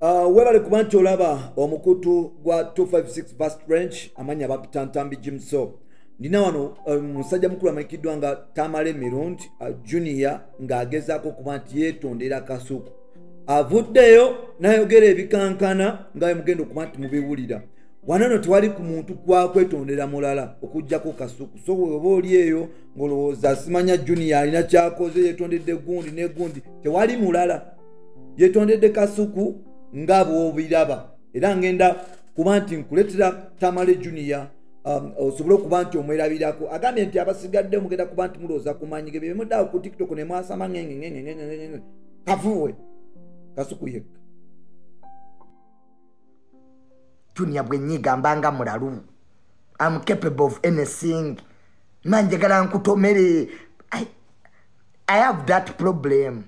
Webale kuba nti olaba omukutu gwa 256 Bus Range amanya bapita Ntambi Jimso. Ndina wano musajja mukulu amanyikiddwa nga Tamale Mirundi Junior ng'agezaako kuba nti yeetondera Kasuku. Avuddeyo n'ayogera ebikankana nga mugenda okuba nti mubiwulira. Wanano tewali ku muntu kwakwetondera mulala okuggyako Kasuku. So oba oli eyo ng'olowooza simanya Junior alina kyakoze yeetondedde gundi ne gundi, tewali mulala. Yeetondedde Kasuku nga bw'obiraba. Era ngenda kuba nti nkuleetera Tamale Junior osobole okuba nti omwerabirako. Agambye nti abasigadde mugenda kuba nti mulowooza kumanyige bye muddawo ku TikTok ne mwasama ngenge kafuwe Kasuku yekka. Junior bwe nnyigambanga mulalu. I'm capable of anything. Manjagala nkutomere. I have that problem.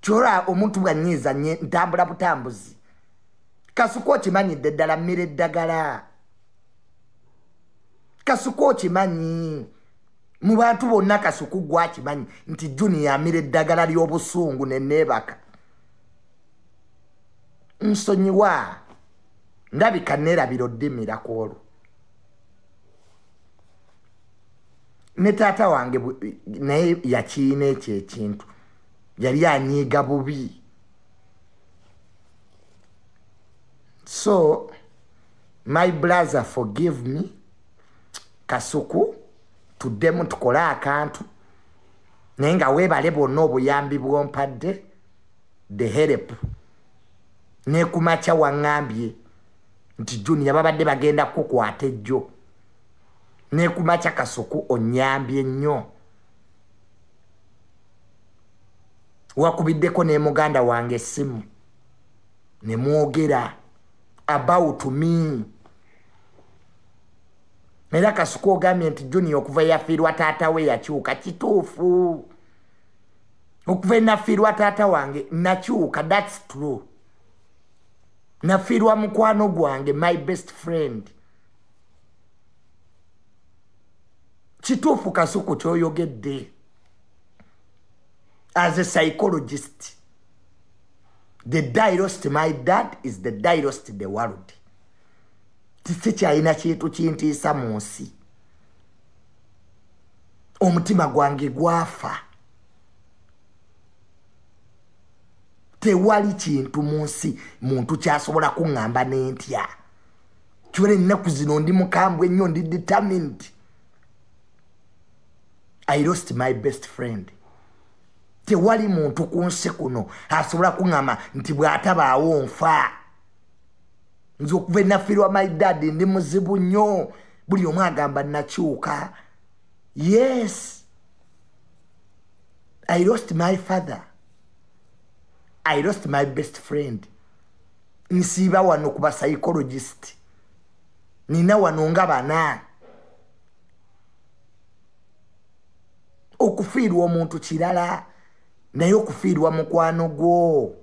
Chora omuntu bwanyiza ntambula butambuzi. Kasuku okimanyidde ddala mmere eddagala. Kasuku okimanyi. Mu bantu bonna Kasuku gwakimanyi nti Junior amira eddagala ly'obusungu ne neebaka. Nsonyiwa. Ndabika neerabira oddimirako olwo. Ne taata wange naye yakiina ekyo ekintu. Yali anyiiga bubi. So, my brother, forgive me. Kasuku, tuddemu tukole akantu. Naye nga weebale bonna obuyambi bw'ompadde. The help. Ne kumakya waŋŋambye nti Junior babadde bagenda kukwata ejjo. Ne kumakya Kasuku onnyambye nnyo. Wakubiddeko ne muganda wange essimu. Ne mwogera about me. Era Kasuku ogambye nti Junior okuva yafiirwa taata we yakyuka. Kituufu. Okuva nafiirwa taata wange nakyuka. That's true. Nafiirwa mukwano gwange, my best friend. Kituufu Kasuku kyoyogedde. As a psychologist, the day I lost my dad is the day I lost the world. Tikyalina kintu kintiisa mu nsi. Omutima gwange gwafa. Tewali kintu mu nsi muntu kyasobola kuŋŋamba n'entya. Kyole ennaku zino ndi mukambwe ennyo, ndi determined. I lost my best friend. Tewali muntu ku nsi kuno asobola kuŋŋamba nti bw'atabaawo nfa. Nze okuva nafiirwa my dad ndi muzibu nnyo. Buli omu agamba nakyuka. Yes. I lost my father. I lost my best friend. Nsiiba wano kuba psychologist. Nina wano nga bana. Okufiirwa omuntu kirala, naye okufiirwa mukwano gwo.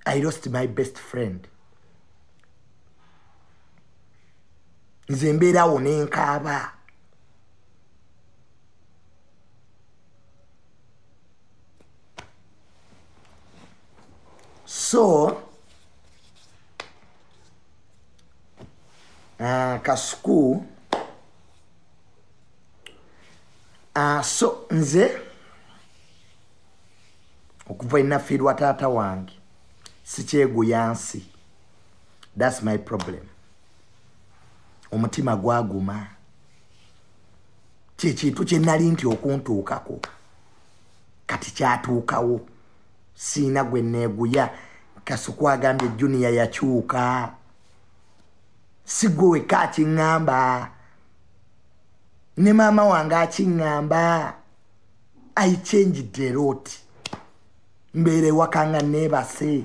I lost my best friend. Nze mbeerawo n'enkaaba. So, Kasuku, so nze okuva nafiirwa taata wange sikyeguya nsi. That's my problem. Omutima gwaguma. Kintu kye nali nti okuntuukako kati kyatuukawo. Siina gwe neeguya. Kasuku agambye Junior yakyuka. Si gwe wekka akiŋŋamba. Ne maama wange akiŋŋamba. I changed a lot. Mbeera ewaka nga neebase.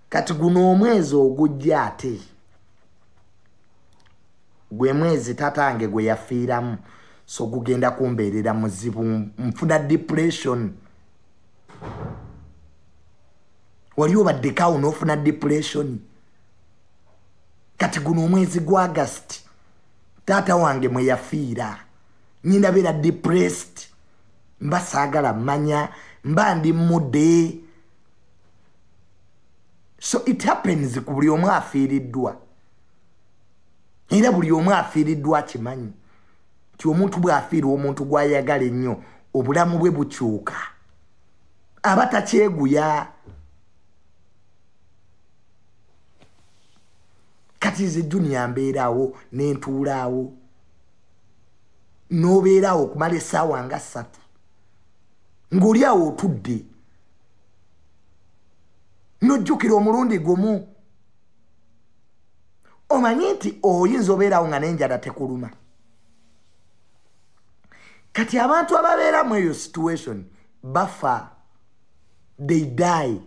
Kati guno omwezi ogujja ate. Gwe mwezi taata wange gwe yafiiramu. So gugenda kumbeerera muzibu, nfuna depression. Wali obaddeko n'ofuna depression. Kati guno omwezi gwa August taata wange mwe yafiira. Nina beera depressed. mba saagala manya mba ndi mudde. So it happens ku buli omu afiiriddwa era buli omu afiiriddwa akimanyi nti omuntu bw'afiirwa omuntu gw'ayagala ennyo obulamu bwe bukyuka aba takyeguya. Kati nze Junior mbeeraawo n'entuulaawo n'obeeraawo okumala essaawa nga 3 ng'oli awo otudde n'ojjukira omulundi gumu omanyi nti oyinza obeeraawo nga n'enjala tekuluma. Kati abantu ababeera mu eyo situation bafa, they die.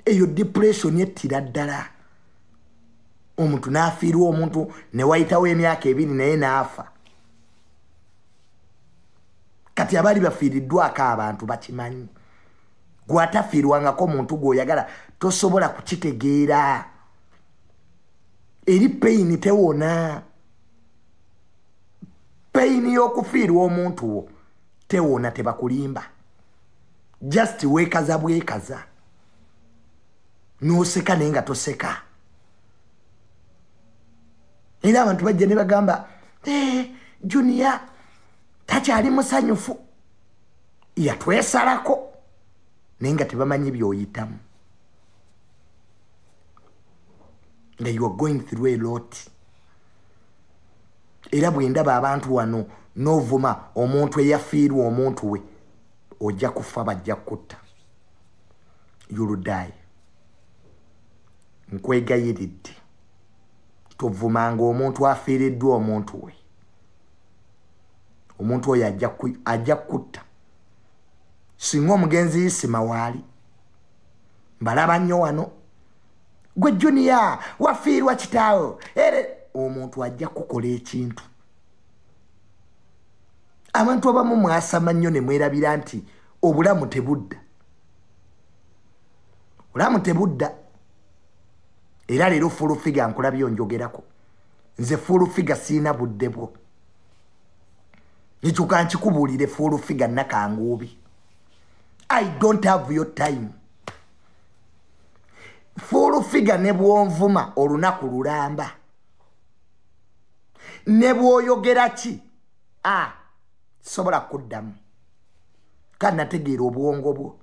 Eyo depression yettira ddala omuntu n'afiirwa omuntu ne wayitawo emyaka 2 naye n'afa. Kati abaali bafiiriddwako abantu bakimanyi. Gwatafiirwangako omuntu gw'oyagala tosobola kukitegeera. Eri pain tewona. Pain y'okufiirwa omuntu wo tewona, tebakulimba. Just weekaza bwekaza. N'oseka naye nga toseka. Era abantu bajja ne bagamba Junior takyali musanyufu yatwesalako naye nga tebamanyi by'oyitamu. Nga you are going through a lot. Era bwe ndaba abantu wano n'ovuma omuntu eyafiirwa omuntu we ojja kufa, bajja kutta. You'll die. Nkwegayiridde tovumanga omuntu afiiriddwa omuntu we. Omuntu oyo ajja kutta. Singa omugenzi yisima waali mbalaba nnyo wano gwe Junior wafiirwa kitaawo omuntu ajja kukola ekintu. Abantu abamu mwasama nnyo ne mwerabira nti obulamu tebudda. Obulamu tebudda. Era leero full figure nkulabyo njogerako. Nze full figure siina budde bwo. Nikyuka nkikubuulire full figure nakanguubi. I don't have your time. Full figure ne bwonvuma olunaku lulamba. Ne bwoyogera ki? Sobola kuddamu. Kandi nategeera obwongo bwo.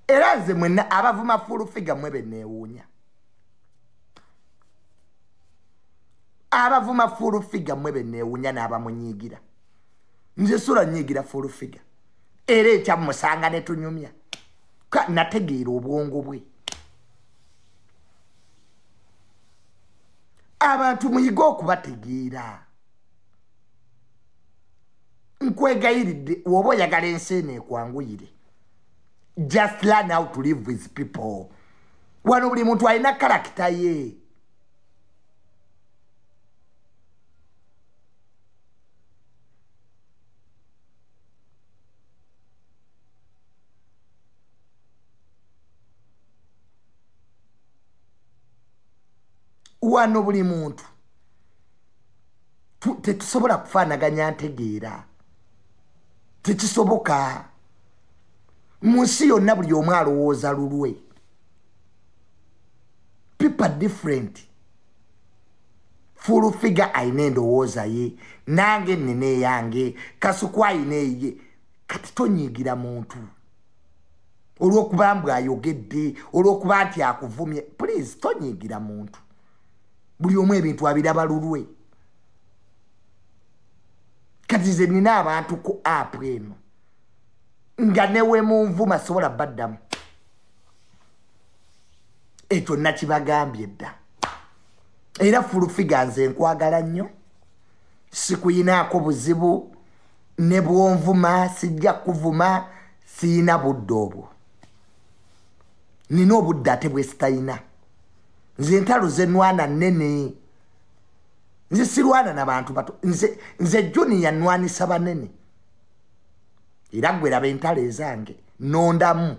Era nze mwenna abavuma full figure mwe benneewuunya. Abavuma full figure mwe benneewuunya n'abamunyiigira. Nze sula nnyiigira full figure. Era ekyamusanga ne tunyumya. Nategeera obwongo bwe. Abantu muyiga okubategeera. Nkwegayiridde woba oyagala ensi eno ekwanguyire. Just learn how to live with people. Wano buli muntu alina karakita ye. Wano buli muntu tetusobola kufaanaganya ntegeera. Tekisoboka. Mu nsi yonna buli omu alowooza lulwe. People different. Full figure ayina endowooza ye, nange nnina eyange, Kasuku ayina eye. Kati tonyiigira muntu olw'okuba mbw ayogedde, olw'okuba nti akuvumye. Please tonyiigira muntu. Buli omu ebintu abiraba lulwe. Kati nze nina abantu ku app eno nga newe munvuma sobola baddamu. Ekyo nakibagambye dda. Era full figure nze nkwagala nnyo. Sikuyinaako buzibu ne bwonvuma sijja kuvuma, siina budde obwo. Nina obudde ate bwe sitayina. Nze entalo ze nwana nnene. Nze sirwana n'abantu bato. Nze Junior nwanisa banene. Era gwe laba entalo ezange nondamu.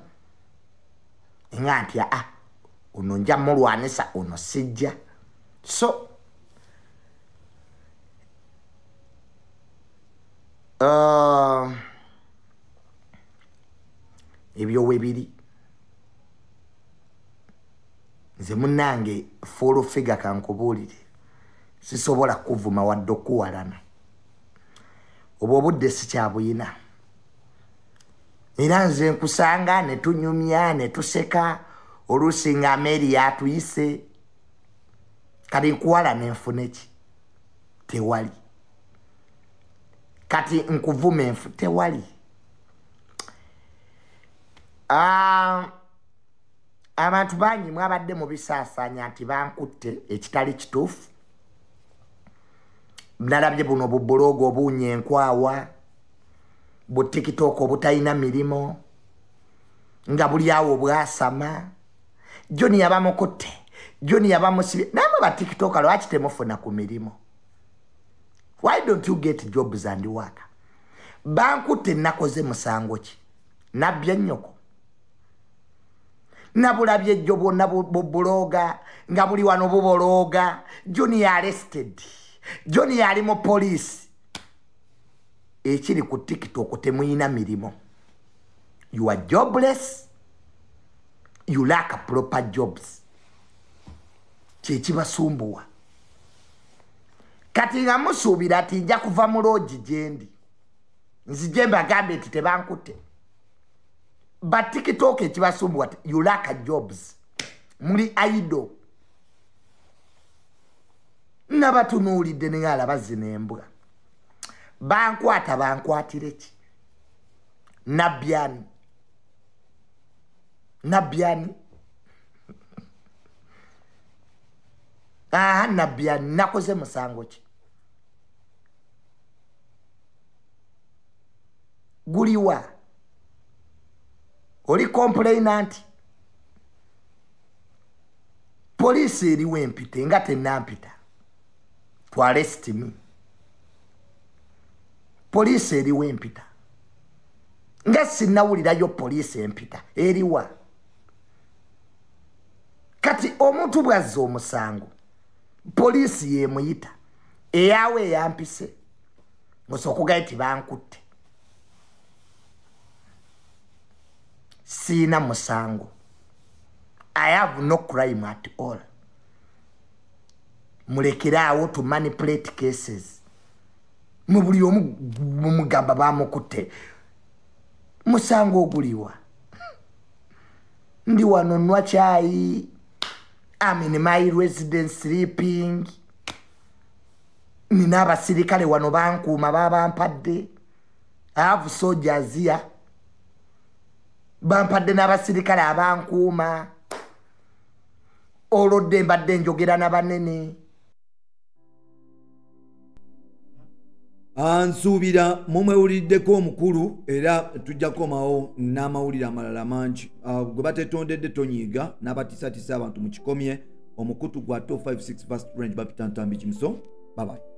Nga nti ono nja mulwanisa, ono sijja. So ebyo webiri nze munnange full figure kankubuulire sisobola kuvuma wadde okuwalana obwo obudde sikyabuyina era nze nkusanga ne tunyumya ne tuseka oluusi nga Mary yatuyise kati nkuwalana enfune ki tewali kati nkuvuma enfu tewali abantu bangi mwabadde mu bisaasanya nti bankutte ekitali kituufu nalabye buno bubulogo obuunya enkwawa bu TikTok obutalina mirimo nga buli awo bwasama John yabamukutte John yabamusibye namwe ba TikTok lwaki temufuna ku mirimo why don't you get jobs and work bankutte nakoze musango ki nabbye nnyoko nabulabye jjo bwonna bubuloga nga buli wano bubologa John ya arrested John yali mu police ekiri ku TikTok temuyina mirimo you are jobless you lack proper jobs kyekibasumbuwa kati nga musuubira ati nja kuva mu loogi gyendi nzije mbagambe nti tebankutte ba TikTok ekibasumbuwa you lack jobs muli idle nabatunuulidde ne ngalaba zino embwa bankwata bankwatire ki nabyani nabyani nakoze musango ki guliwa oli complainant police eriwo empite nga tennampita to arrest me police eriwo empita nga sinnawulirayo police empita eriwa kati omuntu bwazza omusango police yemuyita eyawe eyampise osokugaye ti bankutte sina musango I have no crime at all mulekerawo to manipulate cases mubuli omugamba bamukutte musango oguliwa ndi wano nwa chai I'm in my residence sleeping nina abasirikale wano bankuuma babampadde I have soldiers here bampadde n'abasirikale abankuuma olodde mbadde njogera n'abanene ansuubira mumwewuliddeko omukulu era tujja kukomawo n'amawulire amalala mangi gwe batetondedde tonyiiga n'abatiisatiisa abantu mu kikomye omukutu gwa 256 First Range Bapita Ntambi Kimso bye bye